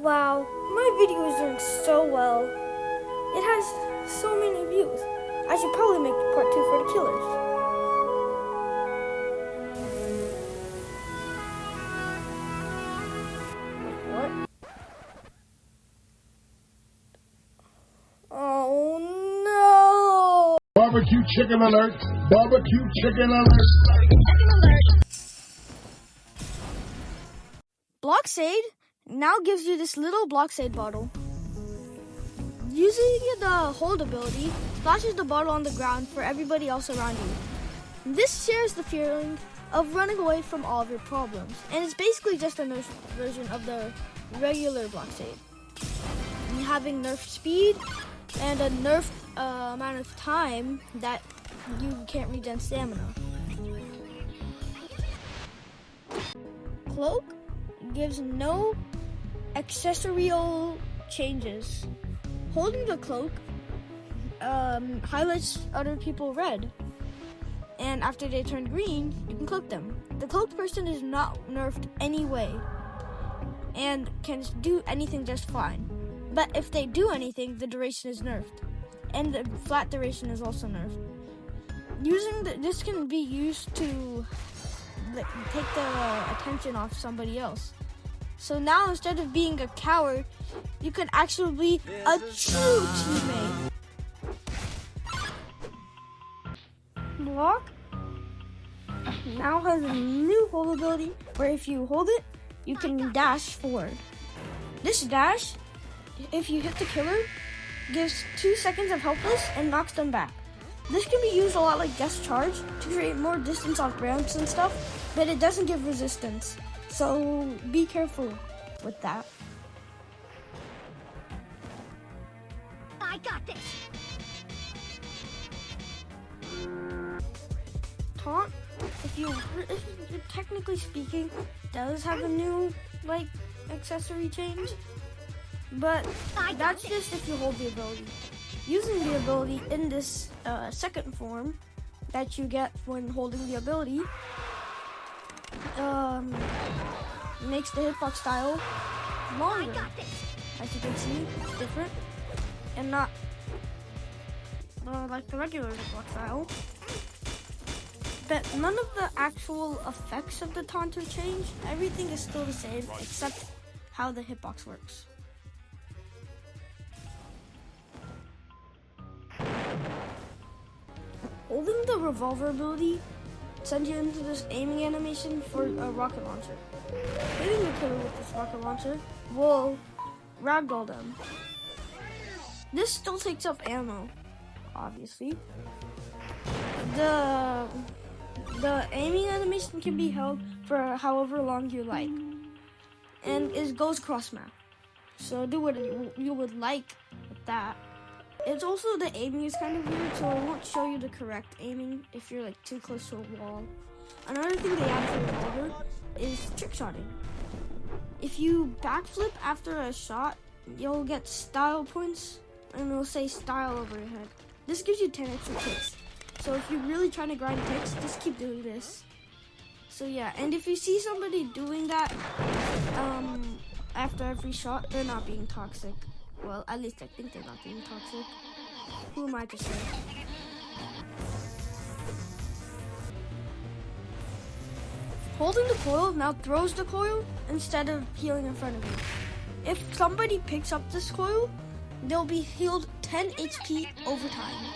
Wow, my video is doing so well. It has so many views. I should probably make part 2 for the killers. Wait, what? Oh no! Barbecue chicken alert! Barbecue chicken alert! Blockade now gives you this little Blockade bottle. Using the hold ability, splashes the bottle on the ground for everybody else around you. This shares the feeling of running away from all of your problems, and it's basically just a nerfed version of the regular Blockade. Having nerfed speed and a nerfed amount of time that you can't regen stamina. Cloak gives no accessorial changes. Holding the cloak highlights other people red, and after they turn green, you can cloak them. The cloaked person is not nerfed anyway and can do anything just fine. But if they do anything, the duration is nerfed, and the flat duration is also nerfed. This can be used to take the attention off somebody else. So now instead of being a coward, you can actually be a true teammate. Block now has a new hold ability where if you hold it, you can dash forward. This dash, if you hit the killer, gives 2 seconds of helpless and knocks them back. This can be used a lot like guest charge to create more distance off ramps and stuff, but it doesn't give resistance. So be careful with that. I got this. Taunt, if you're technically speaking, does have a new accessory change, but that's just if you hold the ability. Using the ability in this second form that you get when holding the ability makes the hitbox style longer. As you can see, it's different and not like the regular hitbox style. But none of the actual effects of the taunter change. Everything is still the same except how the hitbox works. Holding the revolver ability sends you into this aiming animation for a rocket launcher. Hitting the killer with this rocket launcher will ragdoll them. This still takes up ammo, obviously. The aiming animation can be held for however long you like, and it goes cross map. So do what you would like with that. It's also, the aiming is kind of weird, so I won't show you the correct aiming if you're too close to a wall. Another thing they add for revolver is trick shotting. If you backflip after a shot, you'll get style points, and it'll say style over your head. This gives you 10 extra ticks. So if you're really trying to grind ticks, just keep doing this. So yeah, and if you see somebody doing that after every shot, they're not being toxic. Well, at least I think they're not being toxic. Who am I to say? Holding the coil now throws the coil instead of healing in front of you. If somebody picks up this coil, they'll be healed 10 HP over time.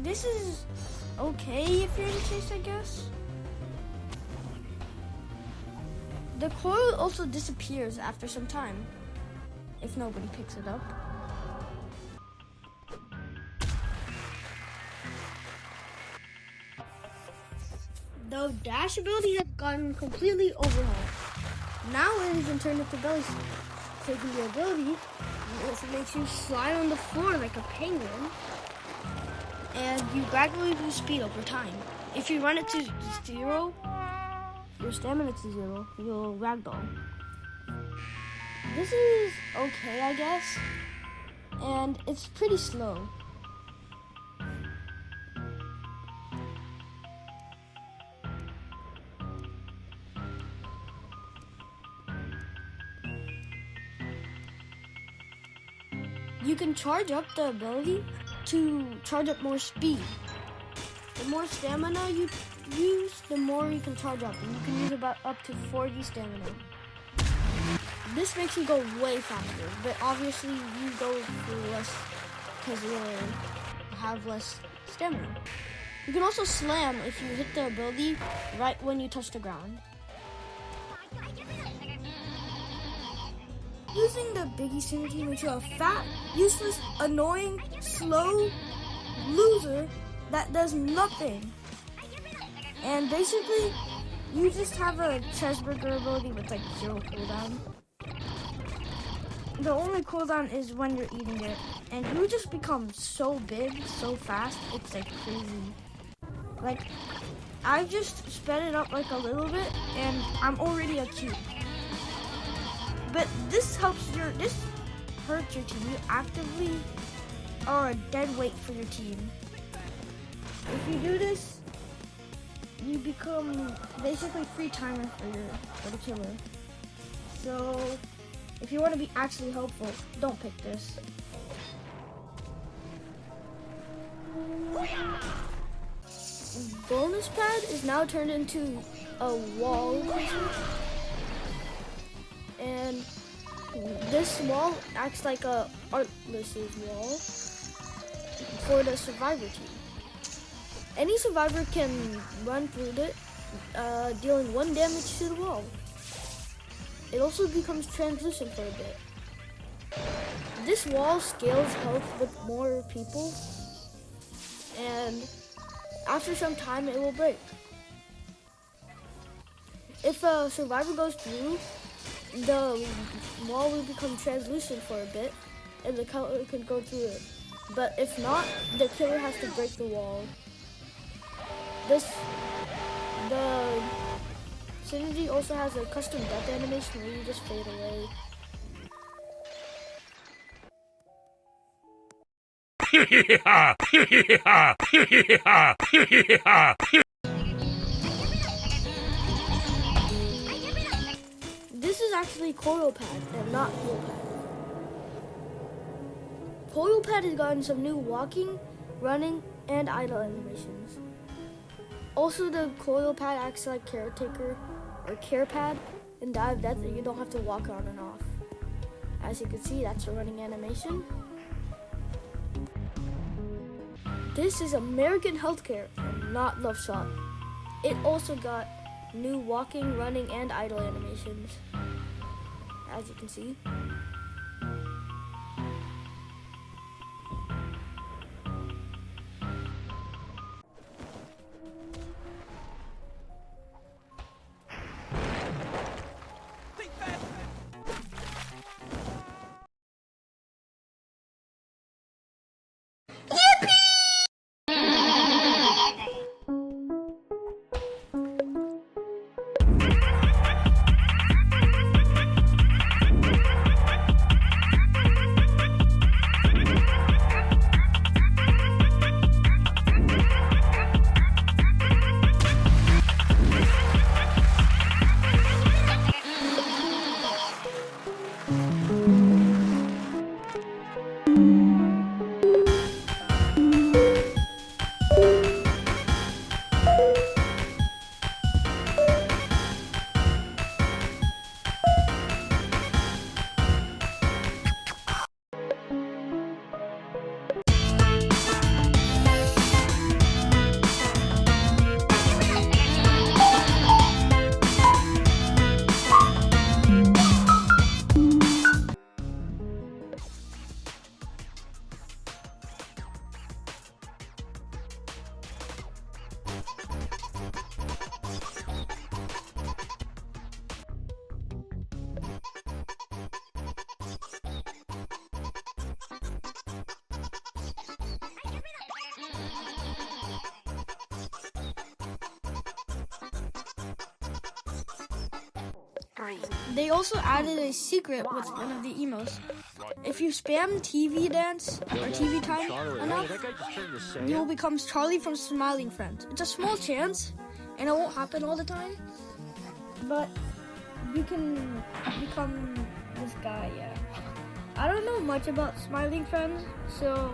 This is okay if you're in chase, I guess. The coil also disappears after some time if nobody picks it up. The dash ability has gotten completely overhauled. Now it is in turn into belly slap. Taking the ability, it makes you slide on the floor like a penguin, and you gradually lose speed over time. If you run it to 0, your stamina to 0, you'll ragdoll. This is okay, I guess, and it's pretty slow. you can charge up the ability to charge up more speed. The more stamina you use, the more you can charge up, and you can use about up to 40 stamina. This makes you go way faster, but obviously you go through less because you have less stamina. You can also slam if you hit the ability right when you touch the ground. Using the Biggie synergy makes you a fat, useless, annoying, slow loser that does nothing. And basically, you just have a cheeseburger ability with like 0 cooldown. The only cooldown is when you're eating it, and you just become so big, so fast, it's like crazy. Like, I just sped it up like a little bit, and I'm already a cube. But this hurts your team. You actively are a dead weight for your team. If you do this, you become basically free timer for the killer. So if you want to be actually helpful, don't pick this. Bonus pad is now turned into a wall placement. And this wall acts like a Artless's wall for the survivor team. Any survivor can run through it, dealing 1 damage to the wall. It also becomes translucent for a bit. This wall scales health with more people, and after some time it will break. If a survivor goes through, the wall will become translucent for a bit, and the killer can go through it. But if not, the killer has to break the wall. The synergy also has a custom death animation where you just fade away. This is actually coil pad and not heal pad. Coil pad has gotten some new walking, running, and idle animations. Also, the coil pad acts like caretaker or care pad and dive death, and you don't have to walk on and off. As you can see, that's a running animation. This is American Healthcare and not Love Shot. It also got new walking, running, and idle animations, as you can see. They also added a secret with one of the emotes. If you spam TV dance or TV time enough, you'll become Charlie from Smiling Friends. It's a small chance, and it won't happen all the time, but you can become this guy, yeah. I don't know much about smiling friends, so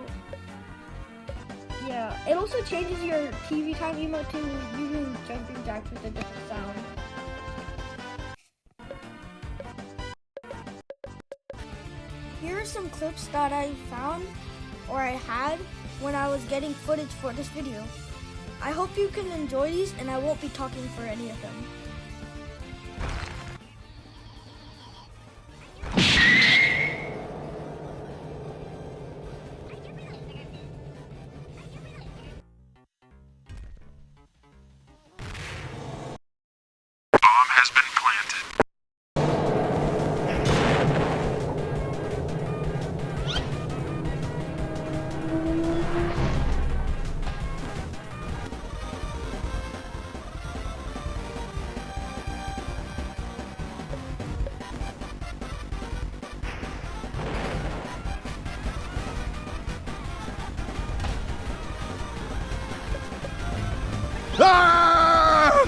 yeah. It also changes your TV time emote to using jumping jacks with a different sound. Here are some clips that I found or I had when I was getting footage for this video. I hope you can enjoy these and I won't be talking for any of them. Bomb has been planted. Ah!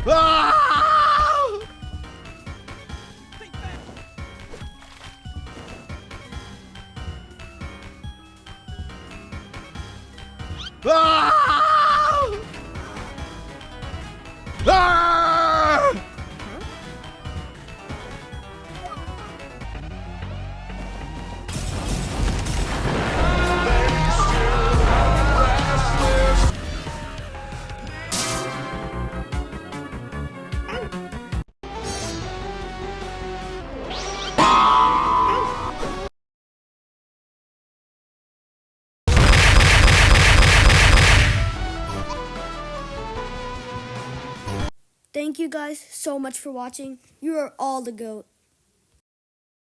Ah! Ah! Ah! Thank you guys so much for watching. You are all the GOAT.